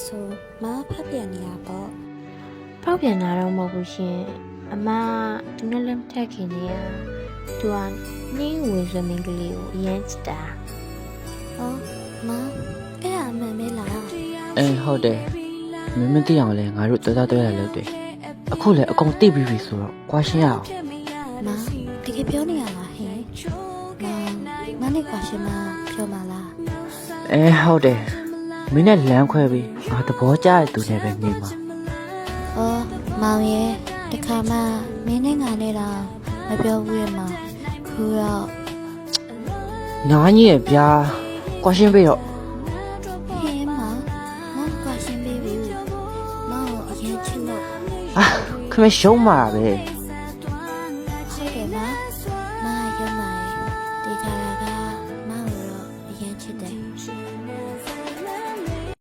ဆိုမဖတ်ပြန်နေရပေါ့ ဖောက်ပြန်တာတော့မဟုတ်ဘူးရှင်အမသူနဲ့လည်းမထက်ခင်နေရသူကနင်းဝေစမင်းကလေးကိုအရင်ချစ်တာ ။အော်မအဲ့ဒါမှန်မဲလား ဟုတ်တယ်မင်းမသိအောင်လဲငါတို့တော်တော်ရလို့တွေ့အခုလဲအကုန်တိပြီးပြီဆိုတော့ကွာရှင်းရအောင် ။မတကယ်ပြောနေရလားဟင်။မနဲ့ကွာရှင်မပြောပါလား ဟုတ်တယ်မင်းနဲ့လမ်းခွဲပြီးငါသဘောကျတဲ့သူနဲ့ပဲနေမှာ ။အော်မောင်ရဲ့တခါမှမင်းနဲ့ငါနဲ့တော့မပြောဘူးရဲ့မောင်။ခုတော့ နားကြီးရဲ့ဗျာကွာရှင်းပြီးတော့ ဟင်းမောင်ကွာရှင်ပေးပြီ။မောင်ကိုအရင်ချစ်လို့ ခမရှုံးမှာပဲ